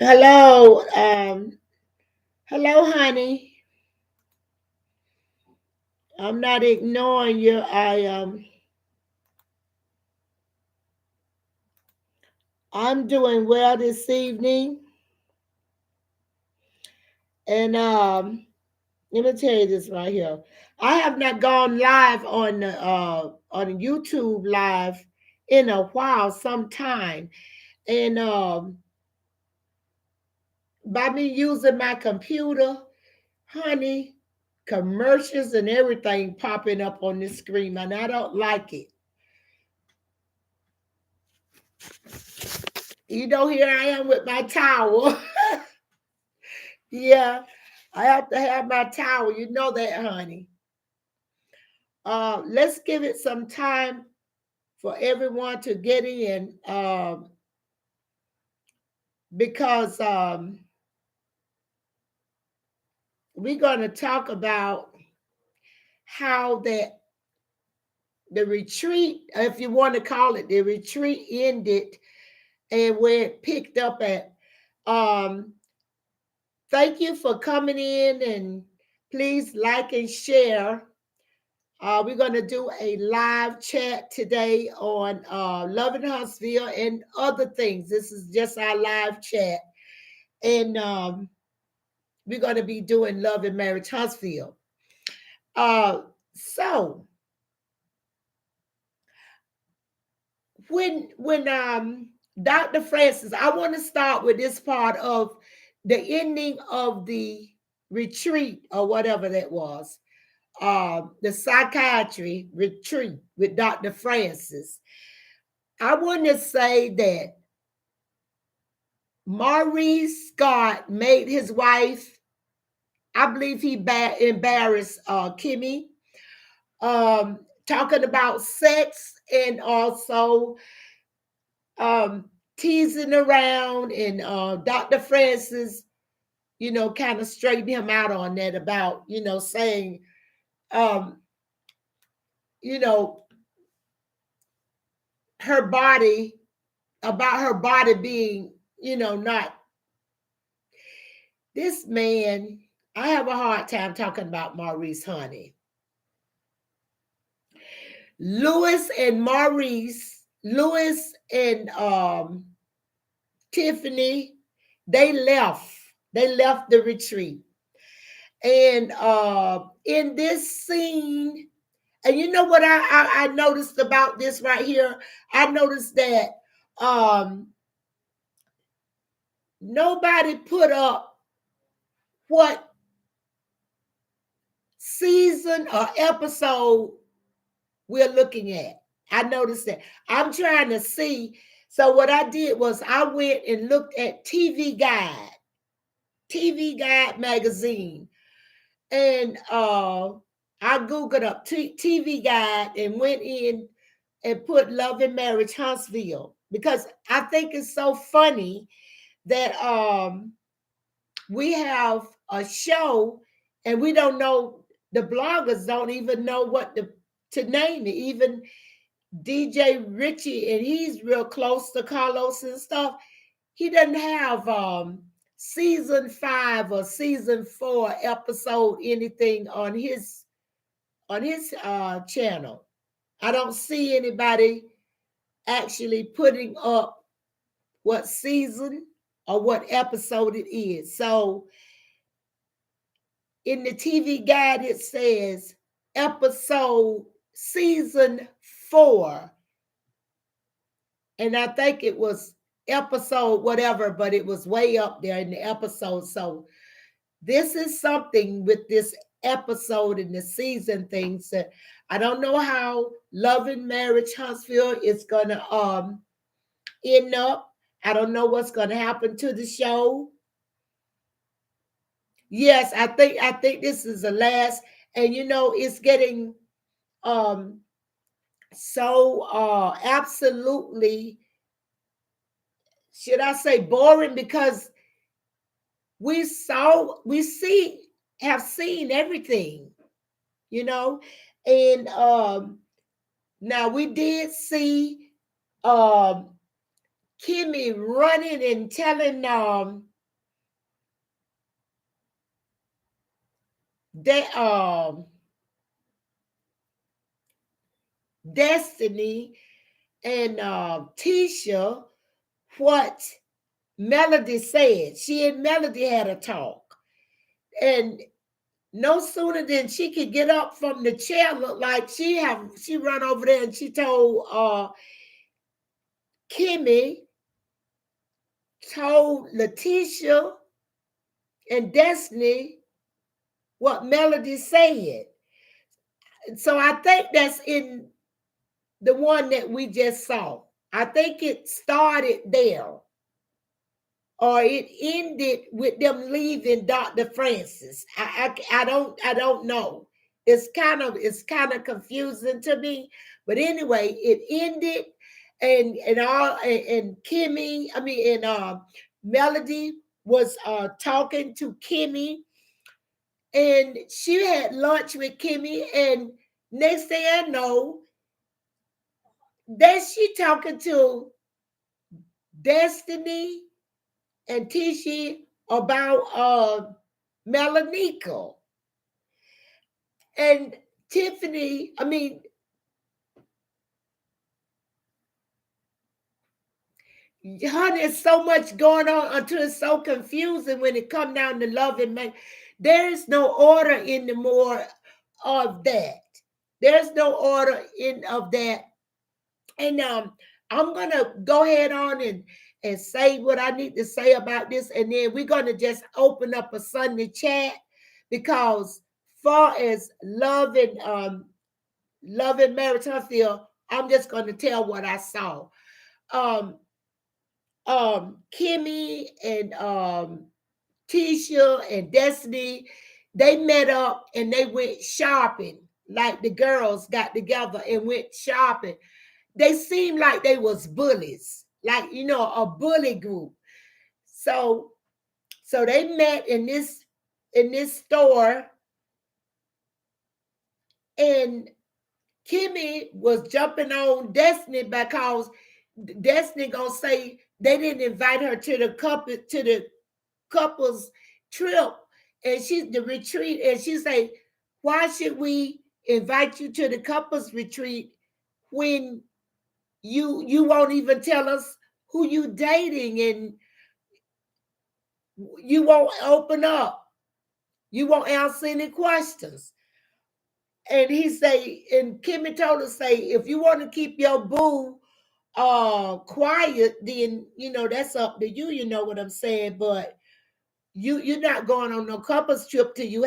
Hello, hello, honey. I'm not ignoring you. I'm doing well this evening, and let me tell you this right here. I have not gone live on YouTube live in a while, some time, and by me using my computer, honey, commercials and everything popping up on this screen, and I don't like it. Here I am with my towel. Yeah, I have to have my towel. You know that, honey. Let's give it some time for everyone to get in, because we're going to talk about how the retreat, if you want to call it, the retreat ended and where it picked up at. Um, Thank you for coming in, and please like and share. We're going to do a live chat today on Love and Huntsville and other things. This is just our live chat. And we're going to be doing Love and Marriage Huntsville. So when Dr. Francis, I want to start with this part of the ending of the retreat or whatever that was. The psychiatry retreat with Dr. Francis. I want to say that Maurice Scott made his wife, I believe he embarrassed Kimmy, talking about sex and also teasing around. And Dr. Francis, kind of straightened him out on that about, saying, um, you know, her body, about her body being, not this man. I have a hard time talking about Maurice, honey. Louis and Tiffany, they left. They left the retreat. And in this scene, and you know what I noticed about this right here? I noticed that um, nobody put up what season or episode we're looking at. I noticed that. I'm trying to see. So what I did was I went and looked at TV Guide magazine, and I googled up TV Guide and went in and put Love and Marriage Huntsville, because I think it's so funny that we have a show and we don't know, the bloggers don't even know what to name it. Even DJ Richie, and he's real close to Carlos and stuff. He doesn't have season 5 or season 4 episode anything on his channel. I don't see anybody actually putting up what season or what episode it is. So in the TV guide, it says episode season 4. And I think it was episode whatever, but it was way up there in the episode. So this is something with this episode and the season things that I don't know how Love and Marriage Huntsville is gonna end up. I don't know what's gonna happen to the show. Yes, I think this is the last, and it's getting um so absolutely, should I say, boring, because we see have seen everything, you know and now we did see um Kimmy running and telling Destiny and Tisha what Melody said. She and Melody had a talk. And no sooner than she could get up from the chair, looked like she run over there and she told Kimmy, told Letitia and Destiny what Melody said. So I think that's in the one that we just saw. I think it started there, or it ended with them leaving Dr. Francis. I don't know. It's kind of confusing to me. But anyway, it ended, and Kimmy, Melody was talking to Kimmy, and she had lunch with Kimmy, and next thing I know, then she talking to Destiny and Tisha about Melanika. And Tiffany, honey, there's so much going on until it's so confusing when it comes down to Love and Marriage. There is no order in the more of that. There's no order in of that. And I'm gonna go ahead on and say what I need to say about this, and then we're gonna just open up a Sunday chat, because far as Love and Marriage Huntsville, I'm just gonna tell what I saw. Um, Kimmy and Tisha and Destiny, they met up and they went shopping. Like the girls got together and went shopping. They seemed like they was bullies, like a bully group. So they met in this store, and Kimmy was jumping on Destiny because Destiny gonna say they didn't invite her to the couples trip, and she's the retreat, and she say, why should we invite you to the couples retreat when you won't even tell us who you dating, and you won't open up, you won't answer any questions. And Kimmy told us, say, if you want to keep your boo quiet, then that's up to you, you know what I'm saying? But you're not going on no couples trip till you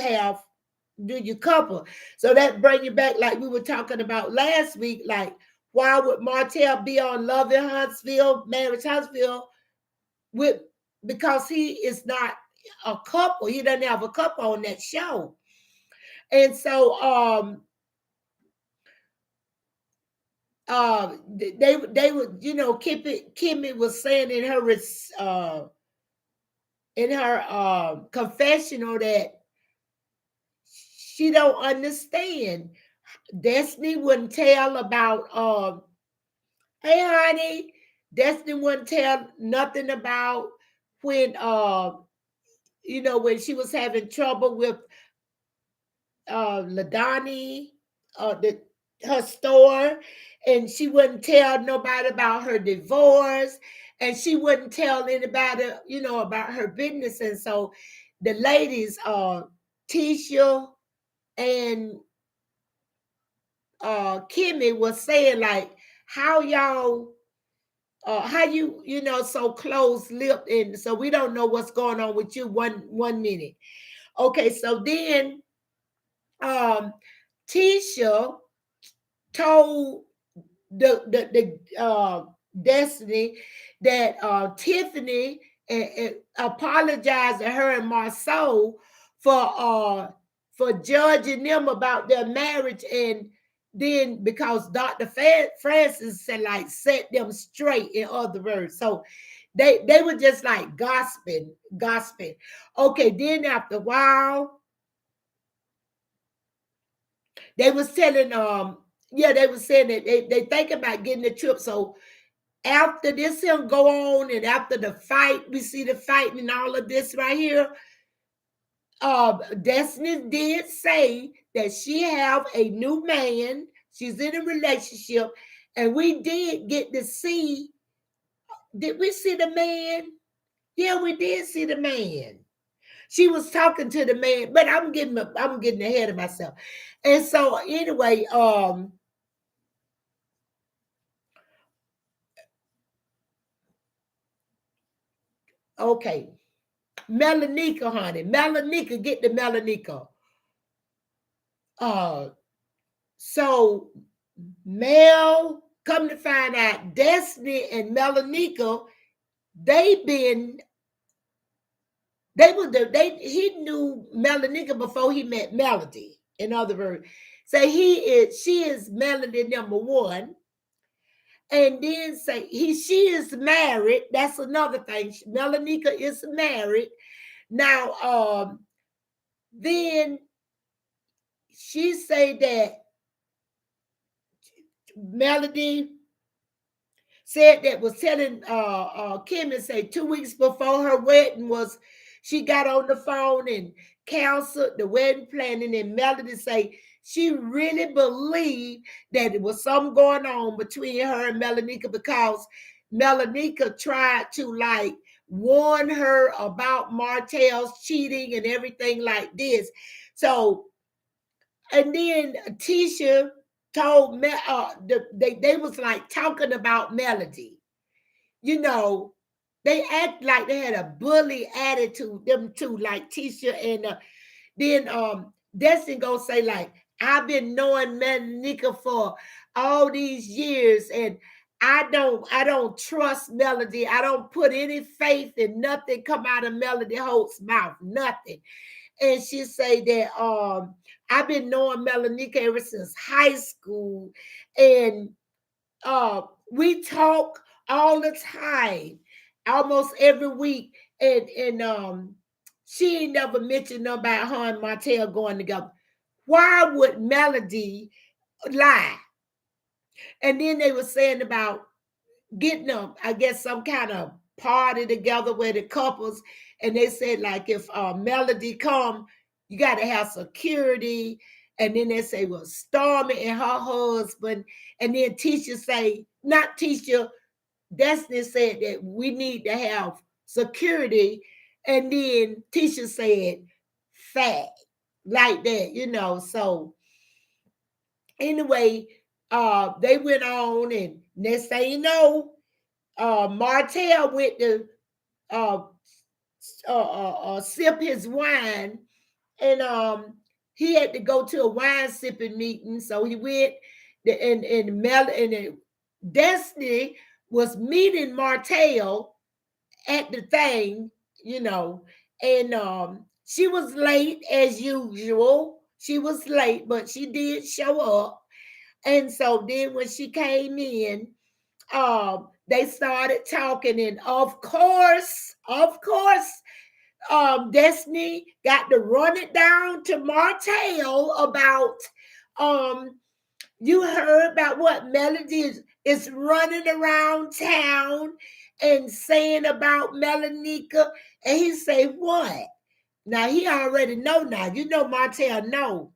do your couple. So that bring you back, like we were talking about last week, like, why would Martell be on Love and Marriage Huntsville, because he is not a couple. He doesn't have a couple on that show. And so they would, Kimmy was saying in her confessional that she don't understand. Destiny wouldn't tell about hey honey, Destiny wouldn't tell nothing about when when she was having trouble with Ladani, her store, and she wouldn't tell nobody about her divorce, and she wouldn't tell anybody, about her business. And so the ladies, Tisha and Kimmy, was saying, like, how y'all how you so close-lipped, and so we don't know what's going on with you one minute. Okay, so then Tisha told the Destiny that Tiffany apologized to her and Marceau for judging them about their marriage, and then because Dr. Francis said, like, set them straight, in other words. So they were just like gossiping. Okay, then after a while, they was telling they was saying that they think about getting the trip. So after this him go on, and after the fight, we see the fighting and all of this right here, Destiny did say that she have a new man. She's in a relationship, and we did get to see. Did we see the man? Yeah, we did see the man. She was talking to the man, but I'm getting ahead of myself. And so anyway, okay. Melanika, honey. Melanika, get the Melanika. Uh so Mel, come to find out, Destiny and Melanika, they been he knew Melanika before he met Melody. In other words, say she is Melody number one. And then say she is married. That's another thing. Melanika is married. Now, then she say that Melody said that was telling Kim and say 2 weeks before her wedding was she got on the phone and canceled the wedding planning, and Melody say she really believed that it was something going on between her and Melanika because Melanika tried to like warn her about Martell's cheating and everything like this. So, and then Tisha told they was like talking about Melody. You know, they act like they had a bully attitude, them two, like Tisha and then Destiny gonna say like, I've been knowing Melanika for all these years, and I don't trust Melody. I don't put any faith in nothing come out of Melody Holt's mouth, nothing. And she say that I've been knowing Melanika ever since high school, and we talk all the time, almost every week, and she ain't never mentioned about her and Martell going together. Why would Melody lie? And then they were saying about getting them, I guess, some kind of party together with the couples, and they said like if Melody come, you got to have security. And then they say, well, Stormy and her husband, and then Tisha say, not Tisha, Destiny said that we need to have security, and then Tisha said fat, like that. So anyway, they went on, and next thing you know, Martell went to uh, sip his wine, and he had to go to a wine sipping meeting. So he went, and Destiny was meeting Martell at the thing, you know, and she was late as usual. She was late, but she did show up. And so then when she came in, they started talking, and of course, Destiny got to run it down to Martell about um you heard about what Melody is running around town and saying about Melanika, and he say what? Now he already know now. Martell know.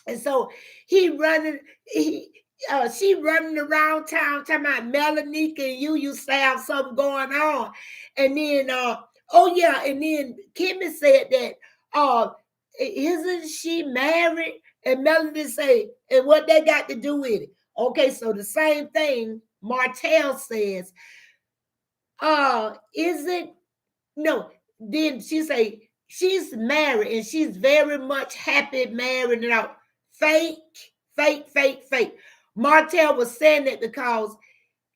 And so he running, she running around town talking about Melanika and you used to have something going on. And then oh yeah, and then Kimmy said that isn't she married? And Melody say, and what they got to do with it? Okay, so the same thing Martell says, isn't no, then she say she's married and she's very much happy married and out. Fake, fake, fake, fake. Martell was saying that because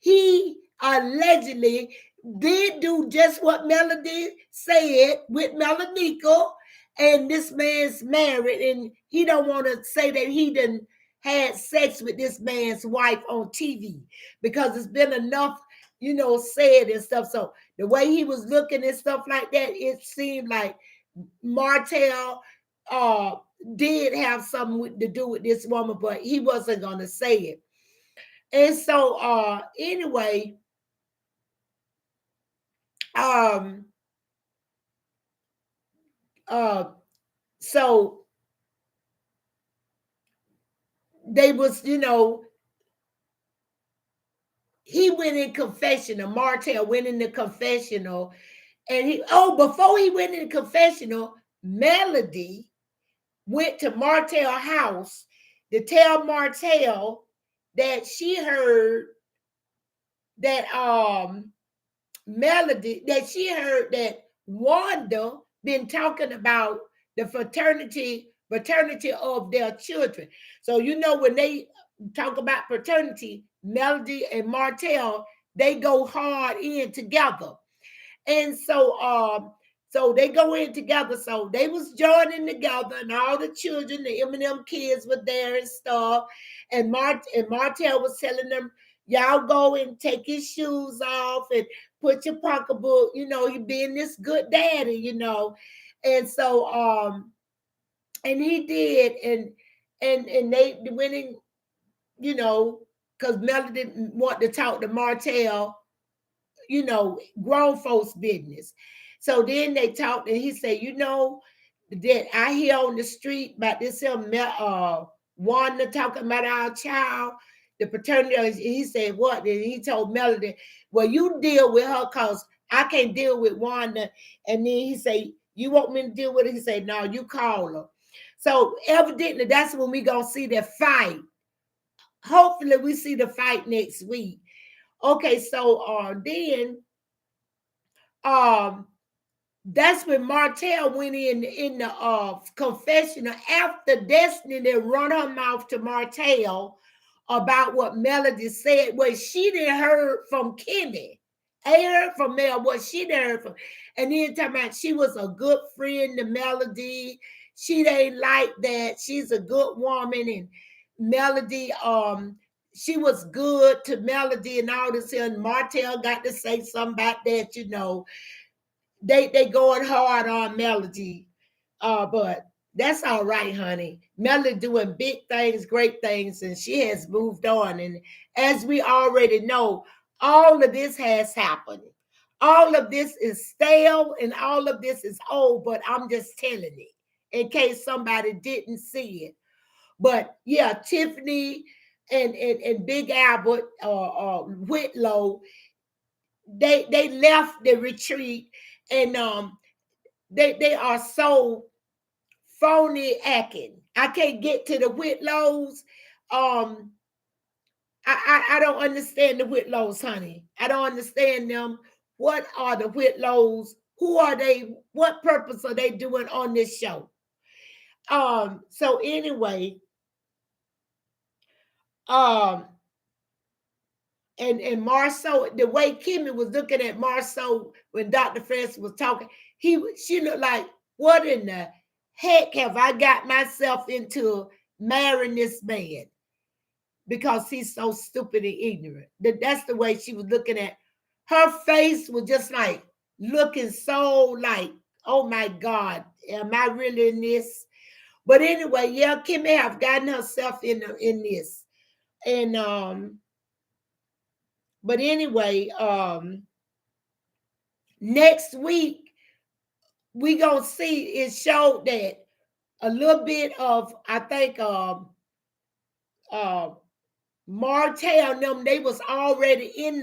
he allegedly did do just what Melody said with Melanika, and this man's married, and he don't want to say that he done had sex with this man's wife on TV because it's been enough, said and stuff. So the way he was looking and stuff like that, it seemed like Martell uh did have something to do with this woman, but he wasn't gonna say it. And so anyway, um uh So they was, he went in confessional. Martell went in the confessional, and before he went in the confessional, Melody went to Martell's house to tell Martell that she heard that Melody, that she heard that Wanda been talking about the fraternity of their children. So when they talk about fraternity, Melody and Martell, they go hard in together. And so they go in together. So they was joining together, and all the children, the M&M kids were there and stuff. And Martell was telling them, y'all go and take your shoes off and put your pocketbook, you being this good daddy, And so and he did, and they went in, because Melody didn't want to talk to Martell, grown folks' business. So then they talked, and he said, that I hear on the street about this Wanda talking about our child, the paternity. He said, what? And he told Melody, well, you deal with her because I can't deal with Wanda. And then he said, you want me to deal with her? He said, no, you call her. So evidently, that's when we going to see the fight. Hopefully, we see the fight next week. Okay, so then that's when Martell went in the confessional after Destiny then run her mouth to Martell about what Melody said. Well, she didn't heard from Kimmy. I heard from Mel what she didn't heard from. And then talking about she was a good friend to Melody. She ain't like that. She's a good woman. And Melody, she was good to Melody and all this. And Martell got to say something about that, They going hard on Melody. But that's all right, honey. Melody doing big things, great things, and she has moved on. And as we already know, all of this has happened. All of this is stale and all of this is old, but I'm just telling it in case somebody didn't see it. But yeah, Tiffany and Big Albert Whitlow, they left the retreat, and they are so phony acting. I can't get to the Whitlows. I don't understand the Whitlows, honey. I don't understand them. What are the Whitlows? Who are they? What purpose are they doing on this show? So anyway, um, and Marceau, the way Kimmy was looking at Marceau when Dr. Francis was talking, she looked like, what in the heck have I got myself into marrying this man? Because he's so stupid and ignorant. That's the way she was looking at. Her face was just like looking so like, oh my God, am I really in this? But anyway, yeah, Kimmy have gotten herself in this. And but anyway, next week we gonna see it showed that a little bit of, I think, Martell and them, they was already in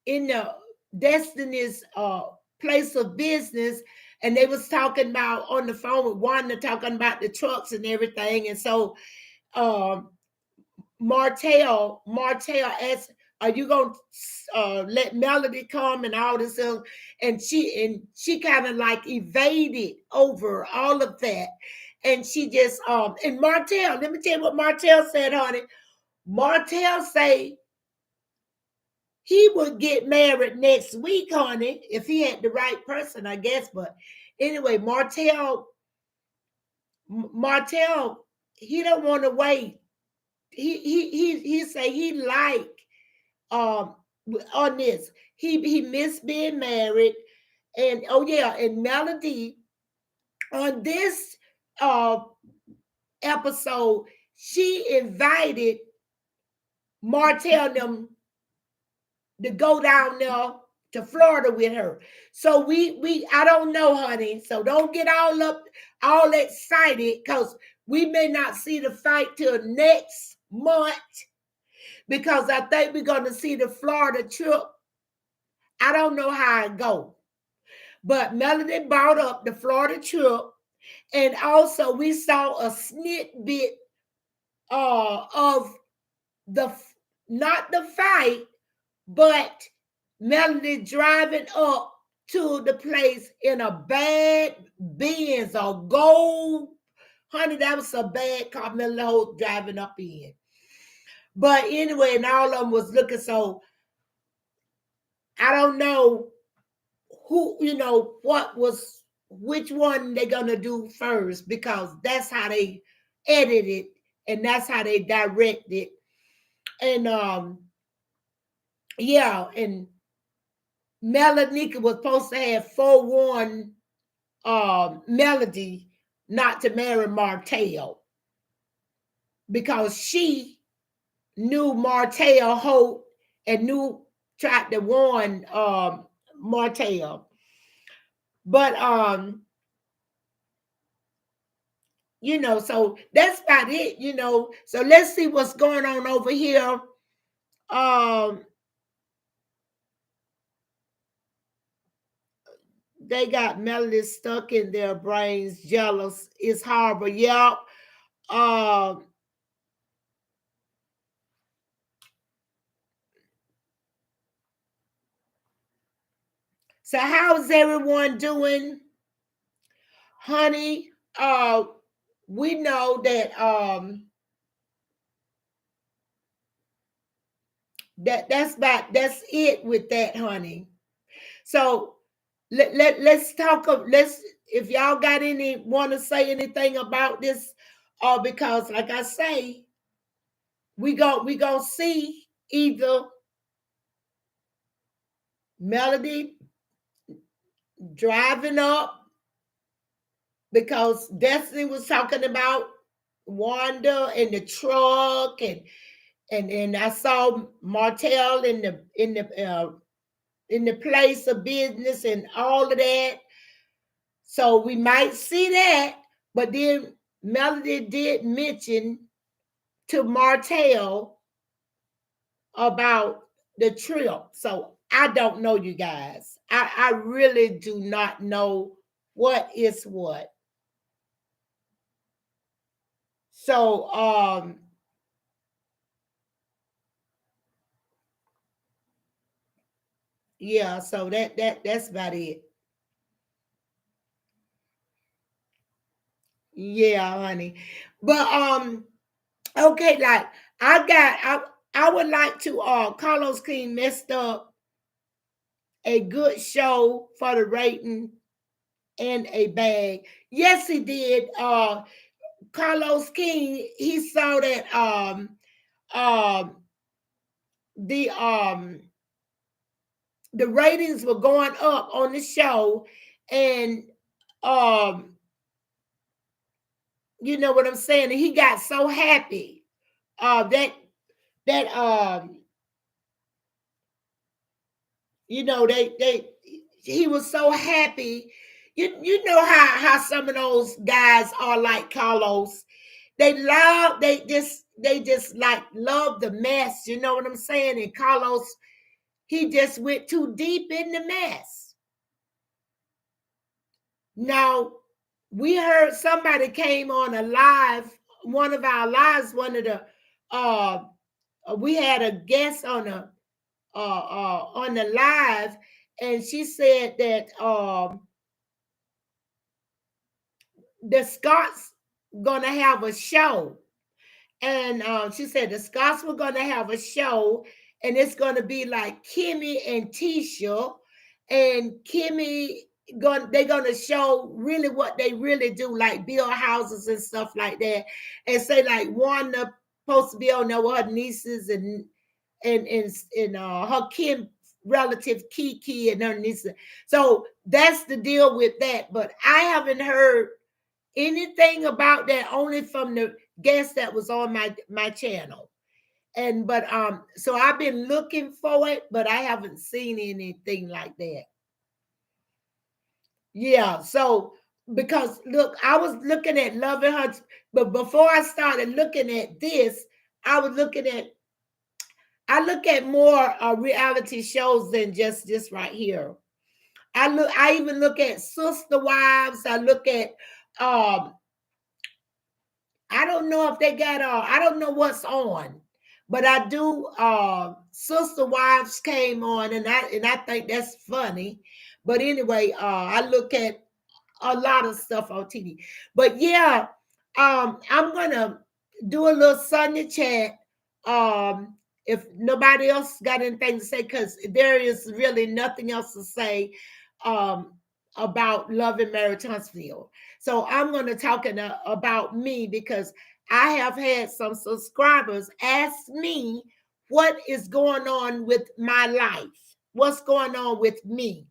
the Destiny's place of business, and they was talking about on the phone with Wanda, talking about the trucks and everything. And so Martell asked, are you gonna let Melody come and all this stuff? And she kind of like evaded over all of that. And she just and Martell, let me tell you what Martell said, honey. Martell say he would get married next week, honey, if he had the right person, I guess. But anyway, Martell, he don't want to wait. He say he like on this. He missed being married. And oh yeah, and Melody on this episode, she invited Martell them to go down there to Florida with her. So I don't know, honey. So don't get all excited, because we may not see the fight till next month, because I think we're going to see the Florida trip. I don't know how it go, but Melody brought up the Florida trip, and also we saw a snippet of the not the fight, but Melody driving up to the place in a bad Benz or gold. Honey, that was a bad car Melody driving up in. But anyway, and all of them was looking, so I don't know who, which one they're going to do first, because that's how they edit it and that's how they direct it. And and Melanika was supposed to have forewarned Melody not to marry Martell, because she knew Martell Holt and tried to warn Martell. But so that's about it, So let's see what's going on over here. They got Melody stuck in their brains, jealous. It's horrible. Yep. So how's everyone doing? Honey, we know that that's it with that, honey. So let's talk. If y'all got want to say anything about this, because like I say, we gonna see either Melody driving up, because Destiny was talking about Wanda in the truck, and I saw Martell in the place of business and all of that. So we might see that, but then Melody did mention to Martell about the trip. So I don't know, you guys. I really do not know what is what. So yeah, so that's about it. Yeah, honey. But okay, like I would like to Carlos King messed up a good show for the rating and a bag. Yes, he did. Carlos King, he saw that the the ratings were going up on the show, and you know what I'm saying? And he got so happy that he was so happy. You know how some of those guys are like Carlos. They just like love the mess, you know what I'm saying? And Carlos, he just went too deep in the mess. Now, we heard somebody came on a live, one of our lives, we had a guest on the live, and she said that the Scots gonna have a show, and she said the Scots were gonna have a show, and it's gonna be like Kimmy and Tisha, and Kimmy they're gonna show really what they really do, like build houses and stuff like that, and say like Wanda supposed to be on there with her nieces and her Kim relative Kiki and her nieces. So that's the deal with that. But I haven't heard anything about that, only from the guest that was on my channel. But so I've been looking for it, but I haven't seen anything like that. Yeah, so because look, I was looking at Love and Hunts, but before I started looking at this, I was looking at I look at more reality shows than just this right here. I even look at Sister Wives. I look at um I don't know if they got I don't know what's on, but I do Sister Wives came on, and I think that's funny. But anyway, I look at a lot of stuff on TV. But yeah, I'm gonna do a little Sunday chat. Um, if nobody else got anything to say, because there is really nothing else to say um about Love and Marriage Huntsville. So I'm gonna talk about me, because I have had some subscribers ask me what is going on with my life, what's going on with me.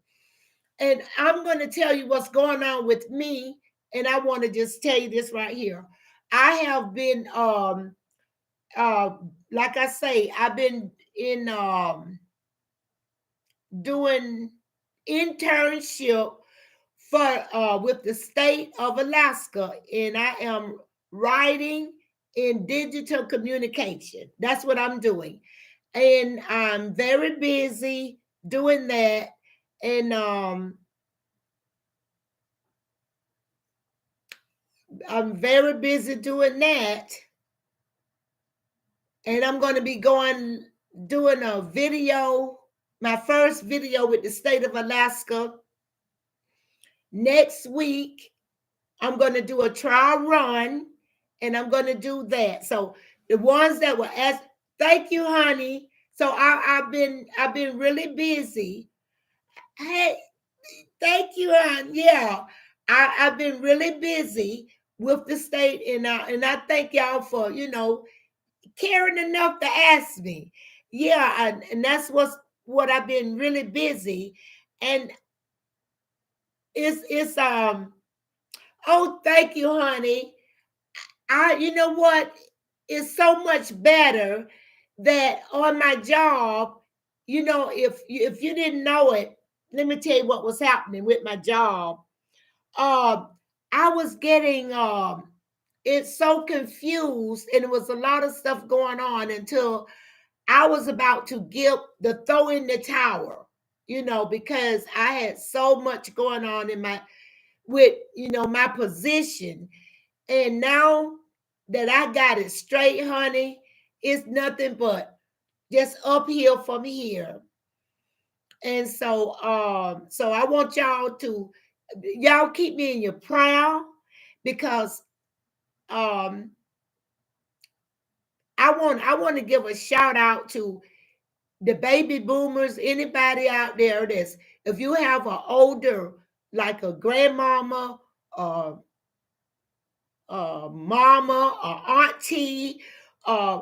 And I'm going to tell you what's going on with me. And I want to just tell you this right here. I have been, uh, like I say, I've been in doing internship for with the state of Alaska, and I am writing in digital communication. That's what I'm doing, and I'm very busy doing that. And I'm very busy doing that. And I'm going to be doing a video, my first video with the state of Alaska next week. I'm going to do a trial run, and I'm going to do that. So the ones that were asked, thank you, honey. So I've been really busy. Hey, thank you, hon. Yeah, I've been really busy with the state, and I thank y'all for caring enough to ask me. Yeah, and that's what I've been really busy, and it's. Oh, thank you, honey. You know what? It's so much better that on my job, if you didn't know it, let me tell you what was happening with my job. Um, I was getting it's so confused, and it was a lot of stuff going on until I was about to throw in the towel, because I had so much going on with my position. And now that I got it straight, honey, it's nothing but just uphill from here. And so I want y'all keep me in your prayer, because um I want to give a shout out to the baby boomers, anybody out there if you have an older, like a grandmama, or mama, or auntie, uh,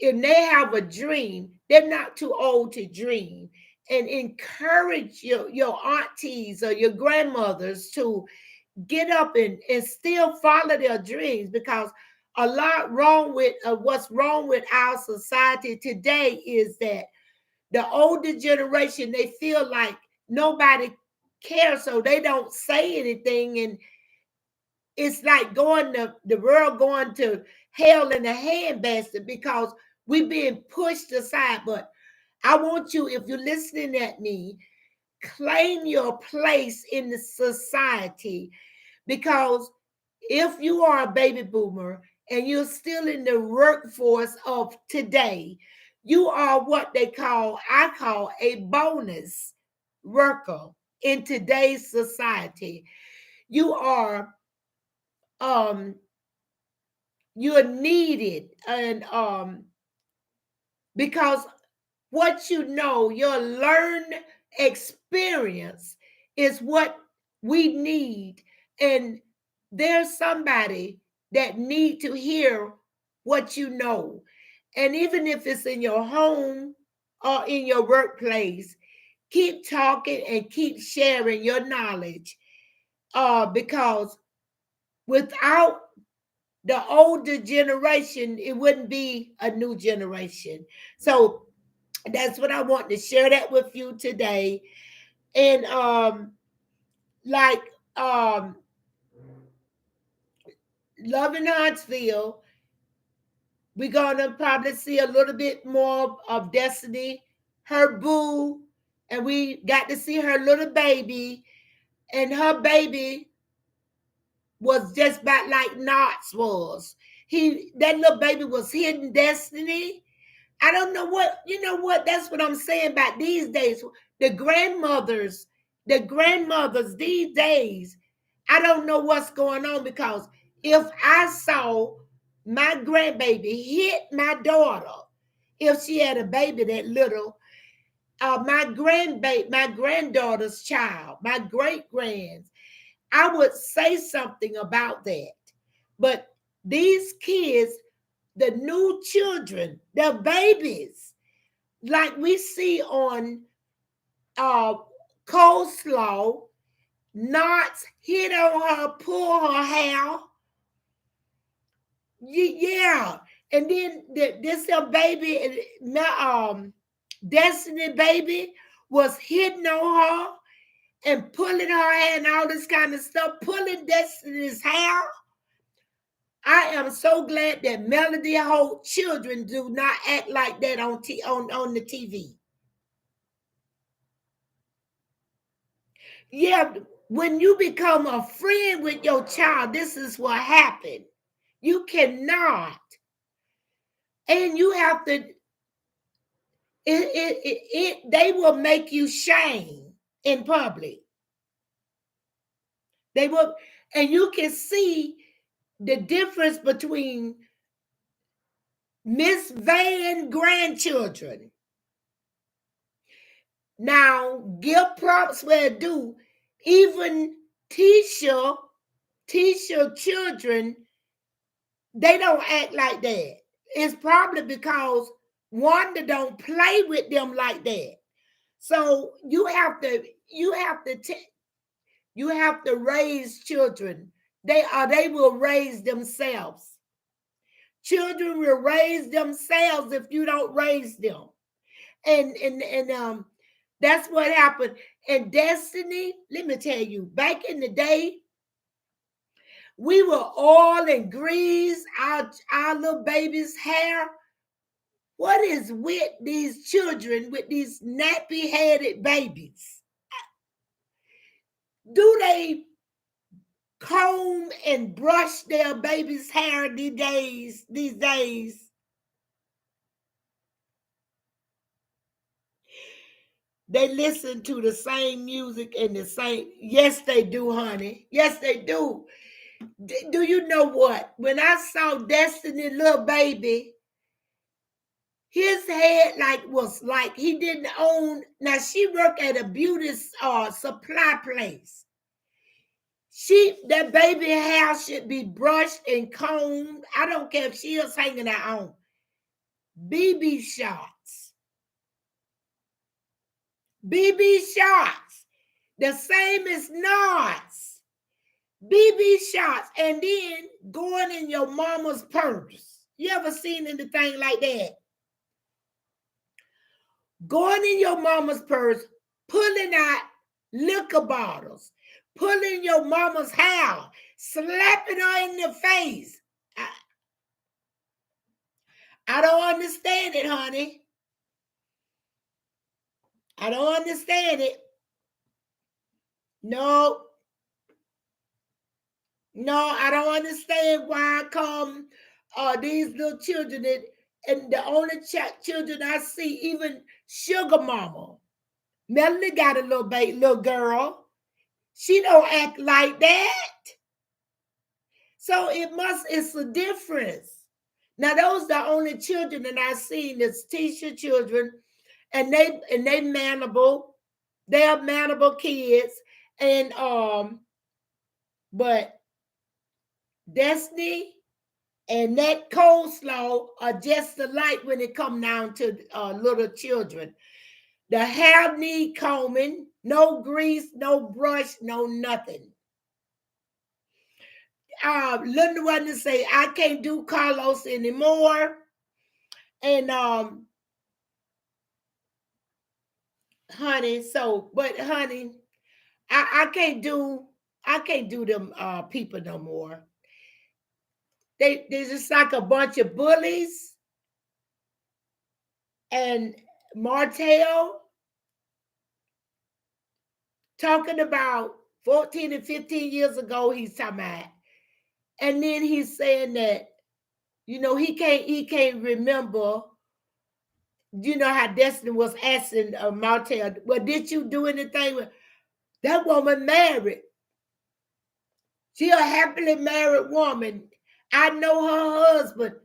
and they have a dream, they're not too old to dream. And encourage your aunties or your grandmothers to get up and still follow their dreams, because a lot wrong with what's wrong with our society today is that the older generation, they feel like nobody cares, so they don't say anything. And it's like the world going to hell in a handbasket, because we're being pushed aside. But I want you, if you're listening at me, claim your place in the society, because if you are a baby boomer and you're still in the workforce of today, you are what I call a bonus worker in today's society. You are um you're needed, and because what your learned experience is what we need. And there's somebody that need to hear what you know. And even if it's in your home or in your workplace, keep talking and keep sharing your knowledge, because without the older generation, it wouldn't be a new generation. So that's what I want to share that with you today. And like um Love in Huntsville, we're gonna probably see a little bit more of Destiny, her boo, and we got to see her little baby, and her baby was just about like Knots was. That little baby was hidden Destiny. I don't know what, you know what, that's what I'm saying about these days. The grandmothers, these days, I don't know what's going on, because if I saw my grandbaby hit my daughter, if she had a baby that little, my granddaughter's child, my great grands, I would say something about that. But these kids, the new children, the babies, like we see on uh Coleslaw, Knots hit on her, pull her hair. Yeah. And then this baby, Destiny baby was hitting on her and pulling her hair and all this kind of stuff, pulling Destiny's hair. I am so glad that Melody Holt children do not act like that on the TV. Yeah, when you become a friend with your child, this is what happened. You cannot, and you have to. They will make you shame in public. They will, and you can see the difference between Miss Van grandchildren. Now, give props where due. Even Tisha children, they don't act like that. It's probably because Wanda don't play with them like that. So you have to raise children. They will raise themselves. Children will raise themselves if you don't raise them. And that's what happened. And Destiny, let me tell you, back in the day, we were all in grease, our little baby's hair. What is with these children, with these nappy-headed babies? Do they comb and brush their baby's hair these days? They listen to the same music and the same. Yes, they do, honey. Yes, they do. Do you know what? When I saw Destiny little baby, his head was like he didn't own. Now she worked at a beauty supply place. That baby hair should be brushed and combed. I don't care if she was hanging out on BB shots. BB shots. The same as Nas. BB shots. And then going in your mama's purse. You ever seen anything like that? Going in your mama's purse, pulling out liquor bottles, pulling your mama's hair, slapping her in the face. I don't understand it, honey. I don't understand it. No, I don't understand why come these little children, and the only children I see, even Sugar Mama. Melanie got a little girl. She don't act like that. So it's a difference. Now, those are the only children that I seen that's Tisha children, and they manable. They're manable kids. And but Destiny and that Coleslaw are just alike when it come down to little children. The hair need combing, no grease, no brush, no nothing. Linda wanted to say, I can't do Carlos anymore. And honey, but honey, I can't do them people no more. They're just like a bunch of bullies. And Martell talking about 14 and 15 years ago, he's talking about. And then he's saying that, he can't remember, how Destiny was asking Martell, well, did you do anything with that woman married? She a happily married woman. I know her husband.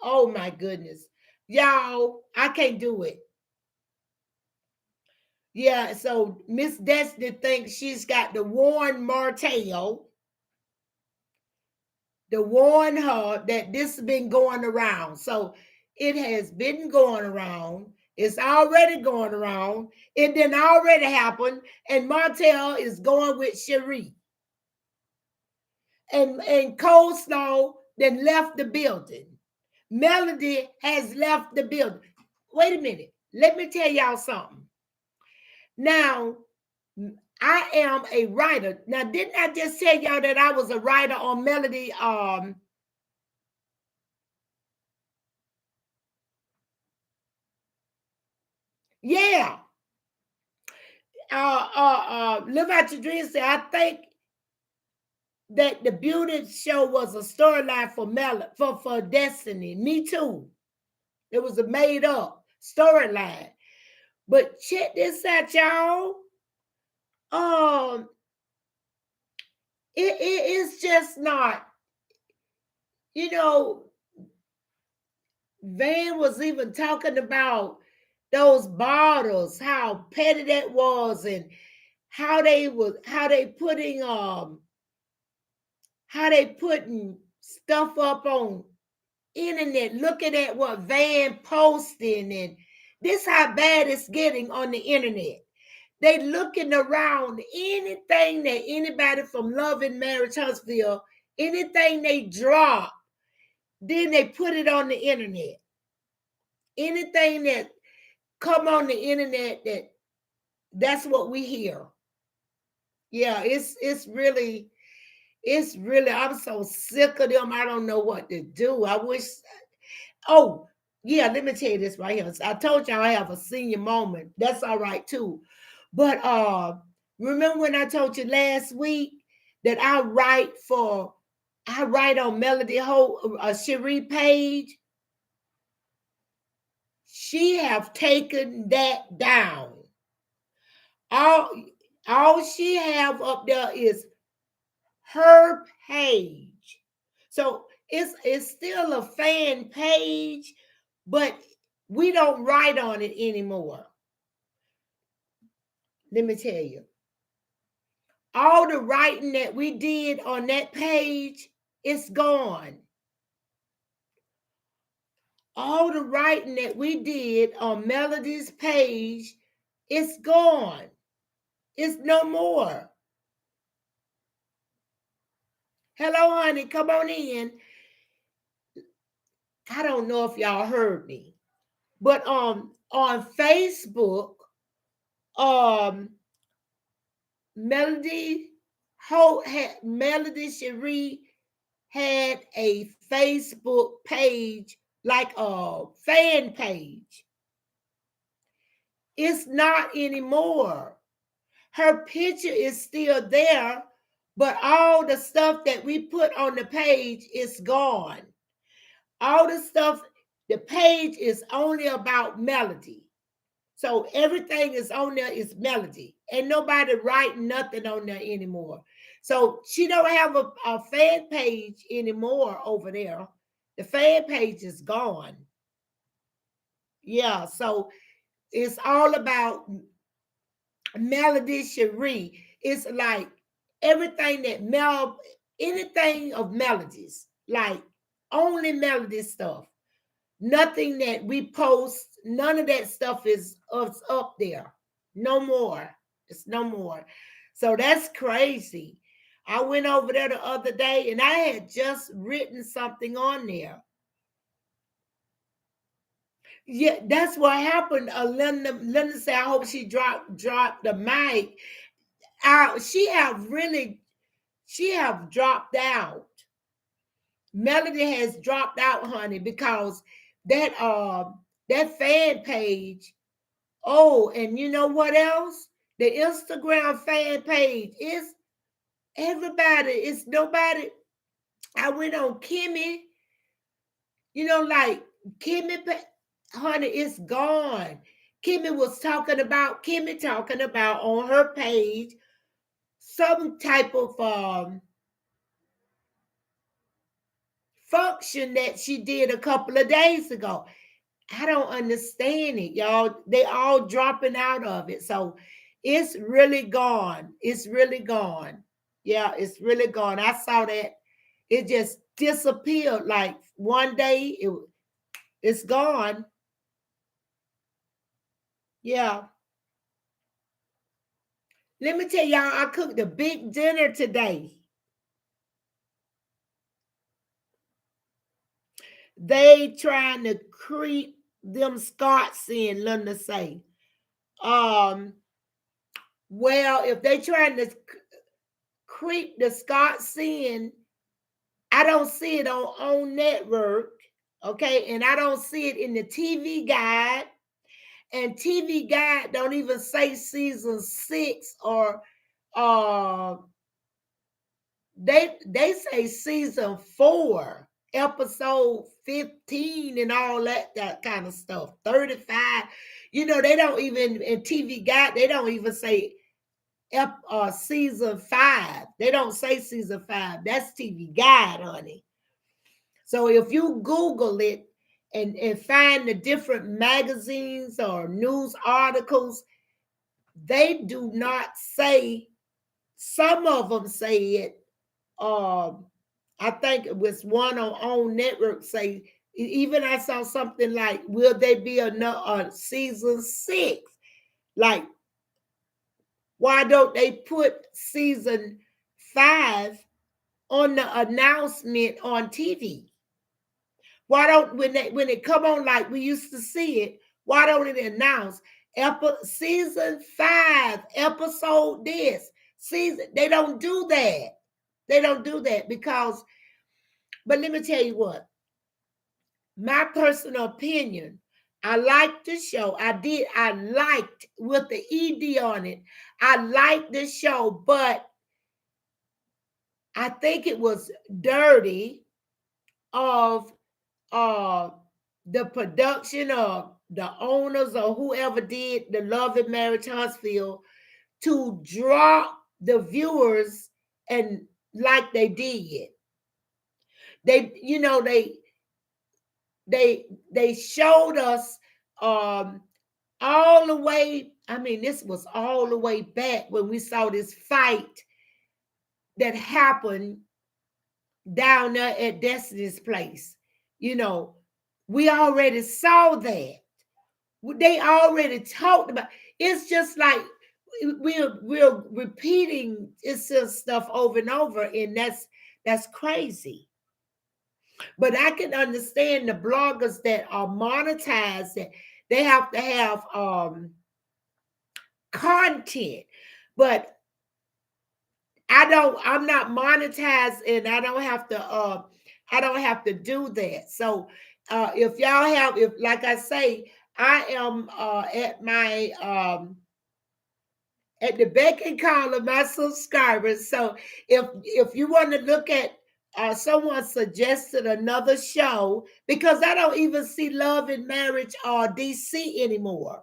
Oh my goodness. Y'all, I can't do it. Yeah, so Miss Destiny thinks she's got to warn Martell, to warn her that this has been going around. So it has been going around. It's already going around. It didn't already happen. And Martell is going with Cherie. And Coleslaw then left the building. Melody has left the building. Wait a minute. Let me tell y'all something. Now, I am a writer. Now, didn't I just tell y'all that I was a writer on Melody? Yeah. Live Out Your Dreams. I think that the beauty show was a storyline for Destiny. Me too. It was a made up storyline. But check this out, y'all. It's just not, Van was even talking about those bottles, how petty that was, and how they putting stuff up on internet, looking at what Van posting, and this how bad it's getting on the internet. They looking around anything that anybody from Love and Marriage Huntsville, anything they drop, then they put it on the internet. Anything that come on the internet, that's what we hear. Yeah, it's really, I'm so sick of them. I don't know what to do. I wish. Oh, yeah, let me tell you this right here. I told y'all I have a senior moment. That's all right too. But remember when I told you last week that I write on Melody Cherie page? She have taken that down. All she have up there is her page. So it's still a fan page, but we don't write on it anymore. Let me tell you. All the writing that we did on that page, it's gone. All the writing that we did on Melody's page, it's gone. It's no more. Hello, honey, come on in. I don't know if y'all heard me, but on Facebook, Melody Cherie had a Facebook page, like a fan page. It's not anymore. Her picture is still there, but all the stuff that we put on the page is gone. All the stuff, the page is only about Melody. So everything is on there is Melody. Ain't nobody writing nothing on there anymore. So she don't have a fan page anymore over there. The fan page is gone. Yeah, so it's all about Melody Cherie. It's like everything that anything of Melody's, like only Melody stuff. Nothing that we post, none of that stuff is up there. No more. It's no more. So that's crazy. I went over there the other day and I had just written something on there. Yeah, that's what happened. Linda said, I hope she dropped the mic. She have dropped out. Melody has dropped out, honey, because that fan page. Oh, and you know what else? The Instagram fan page is everybody. It's nobody. I went on Kimmy. Like Kimmy, honey, it's gone. Kimmy talking about on her page some type of function that she did a couple of days ago. I don't understand it, y'all. They all dropping out of it. So it's really gone. It's really gone. Yeah, it's really gone. I saw that. It just disappeared. Like one day, it's gone. Yeah. Let me tell y'all, I cooked a big dinner today. They trying to creep them Scots in, Linda say. Well, if they trying to creep the Scots in, I don't see it on network, okay? And I don't see it in the TV guide. And TV guide don't even say season 6 or uh they say season 4, episode 15 and all that kind of stuff. 35. They don't even in TV guide, they don't even say season 5. They don't say season 5. That's TV guide, honey. So if you Google it and find the different magazines or news articles, they do not say, some of them say it. I think it was one on network say, even I saw something like, will there be another season 6? Like, why don't they put season 5 on the announcement on TV? Why don't when it come on like we used to see it? Why don't it announce season 5 episode this season? They don't do that. They don't do that because. But let me tell you what. My personal opinion. I liked the show. I did. I liked with the ED on it. I liked the show, but I think it was dirty of the production or the owners or whoever did the Love and Marriage Huntsville to draw the viewers and like they did. They showed us all the way. I mean, this was all the way back when we saw this fight that happened down there at Destiny's place. We already saw that. They already talked about. It's just like we're repeating it's stuff over and over, and that's crazy. But I can understand the bloggers that are monetized, that they have to have content. But I'm not monetized, and I don't have to do that. So if y'all have, if like I say, I am at my at the beck and call of my subscribers. So if you want to look at someone suggested another show, because I don't even see Love and Marriage or DC anymore.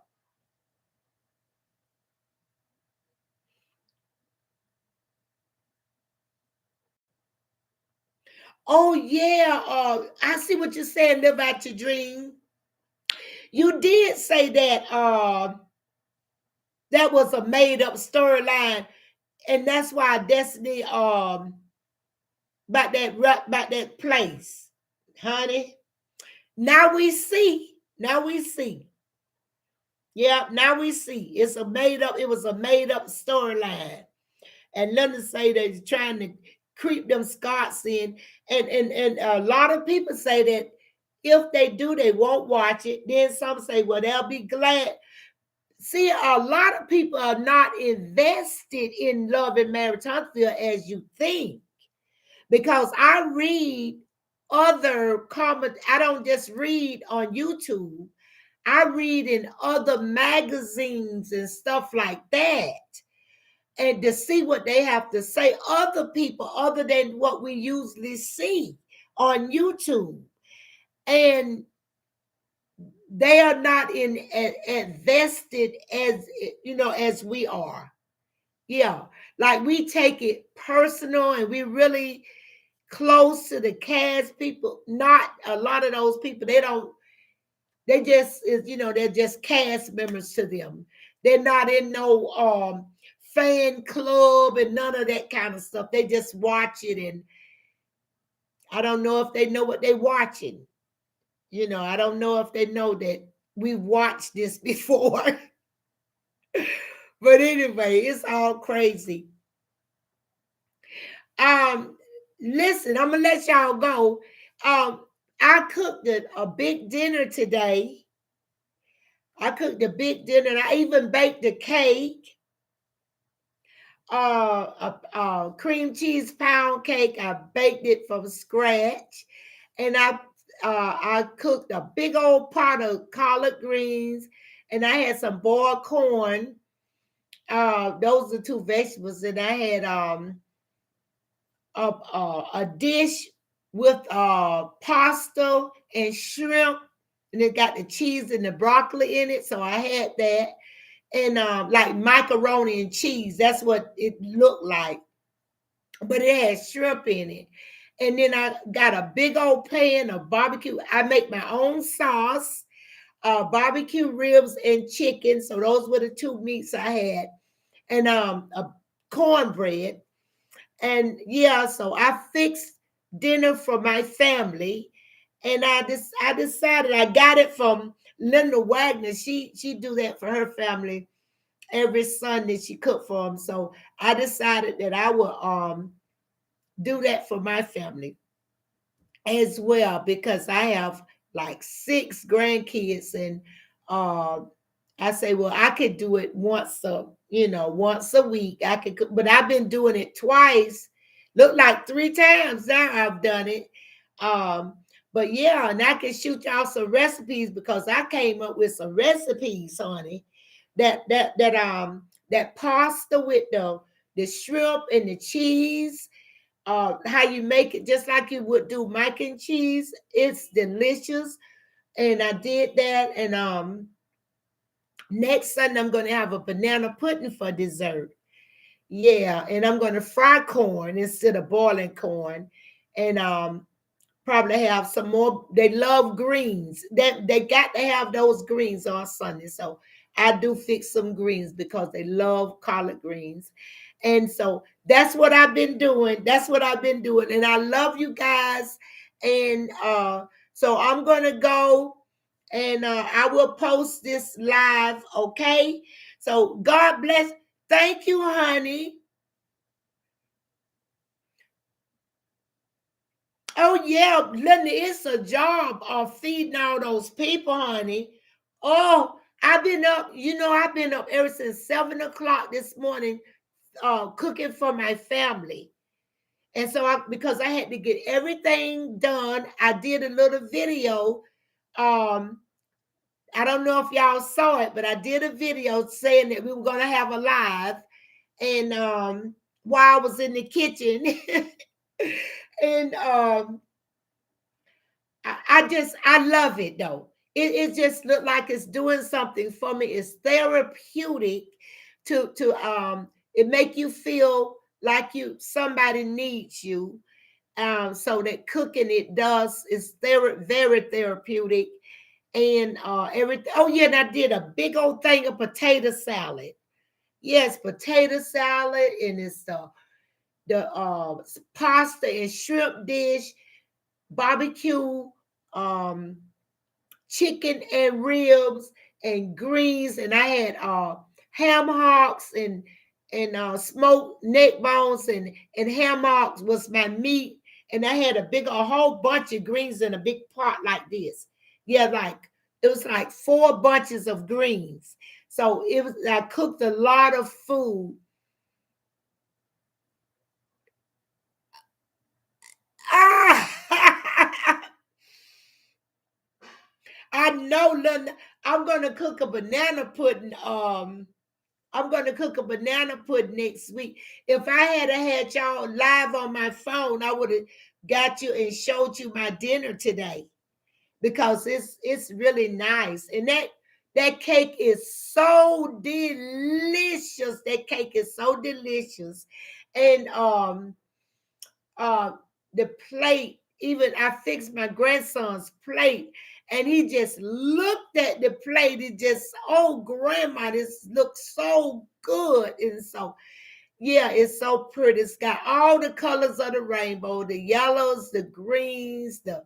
Oh yeah, I see what you're saying. Live out your dream. You did say that that was a made up storyline, and that's why Destiny about that place, honey. Now we see. Now we see. Yeah, now we see. It was a made up storyline. and Linda say that he's trying to creep them Scots in, and a lot of people say that if they do, they won't watch it. Then some say, well, they'll be glad. See, a lot of people are not invested in Love and Marriage Huntsville as you think, because I read other comment. I don't just read on YouTube. I read in other magazines and stuff like that, and to see what they have to say, other people other than what we usually see on YouTube. And they are not invested as as we are. Yeah, like we take it personal and we really close to the cast people. Not a lot of those people, they just is, they're just cast members to them. They're not in no fan club and none of that kind of stuff. They just watch it, and I don't know if they know what they're watching. I don't know if they know that we watched this before. But anyway, it's all crazy. Listen, I'm gonna let y'all go. I cooked a big dinner today. I cooked a big dinner, and I even baked a cake. A cream cheese pound cake. I baked it from scratch, and I cooked a big old pot of collard greens, and I had some boiled corn. Those are two vegetables, and I had a dish with pasta and shrimp, and it got the cheese and the broccoli in it. So I had that, and like macaroni and cheese. That's what it looked like, but it had shrimp in it. And then I got a big old pan of barbecue. I make my own sauce, barbecue ribs and chicken. So those were the two meats I had, and a cornbread. And yeah, so I fixed dinner for my family, and I decided, I got it from Linda Wagner. She do that for her family every Sunday. She cooked for them, so I decided that I would do that for my family as well, because I have like 6 grandkids, and uh, I say, well, I could do it once a week. I could, but I've been doing it twice. Look like 3 times now I've done it. Um, but yeah, and I can shoot y'all some recipes, because I came up with some recipes, honey. That pasta with the shrimp and the cheese. How you make it just like you would do mac and cheese. It's delicious. And I did that. And next Sunday, I'm going to have a banana pudding for dessert. Yeah, and I'm going to fry corn instead of boiling corn, and probably have some more. They love greens. They got to have those greens on Sunday. So I do fix some greens because they love collard greens. And so that's what I've been doing. That's what I've been doing. And I love you guys. And so I'm gonna go, and I will post this live. Okay. So God bless. Thank you, honey. Oh yeah, Linda, it's a job of feeding all those people, honey. Oh, I've been up, I've been up ever since 7 o'clock this morning, cooking for my family. And so because I had to get everything done, I did a little video. Um, I don't know if y'all saw it, but I did a video saying that we were gonna have a live, and while I was in the kitchen. And I love it though. It just looked like it's doing something for me. It's therapeutic to it make you feel like somebody needs you. So that cooking it does is very therapeutic. And everything. Oh yeah, and I did a big old thing of potato salad. Yes, potato salad, and it's the pasta and shrimp dish, barbecue, um, chicken and ribs and greens, and I had ham hocks and smoked neck bones and hammocks was my meat. And I had a whole bunch of greens in a big pot like this. Yeah, like it was like 4 bunches of greens. So I cooked a lot of food. Ah, I know, Linda. I'm gonna cook a banana pudding. I'm gonna cook a banana pudding next week. If I had y'all live on my phone, I would have got you and showed you my dinner today because it's really nice. And that cake is so delicious. That cake is so delicious. And uh the plate, even I fixed my grandson's plate and he just looked at the plate. He just, oh grandma, this looks so good. And so yeah, it's so pretty. It's got all the colors of the rainbow, the yellows, the greens, the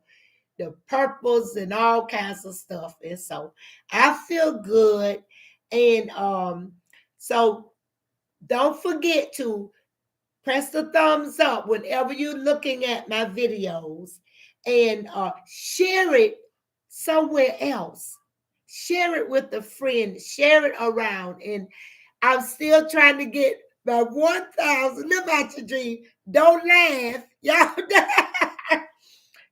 purples, and all kinds of stuff. And so I feel good. And so don't forget to press the thumbs up whenever you're looking at my videos, and share it somewhere else. Share it with a friend, share it around. And I'm still trying to get my 1,000. Live out your dream. Don't laugh. Y'all,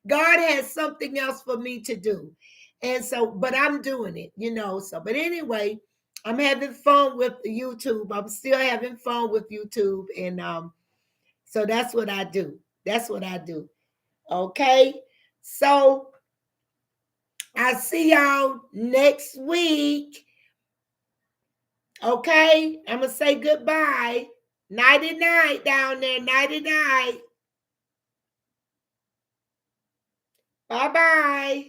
God has something else for me to do. And so, but I'm doing it. So, but anyway, I'm having fun with YouTube. I'm still having fun with YouTube. And so that's what I do. That's what I do. Okay. So I'll see y'all next week. Okay. I'm going to say goodbye. Nighty night down there. Nighty night. Bye bye.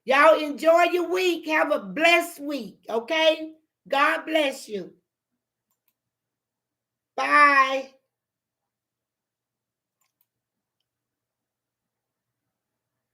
Y'all enjoy your week. Have a blessed week. Okay. God bless you. Bye.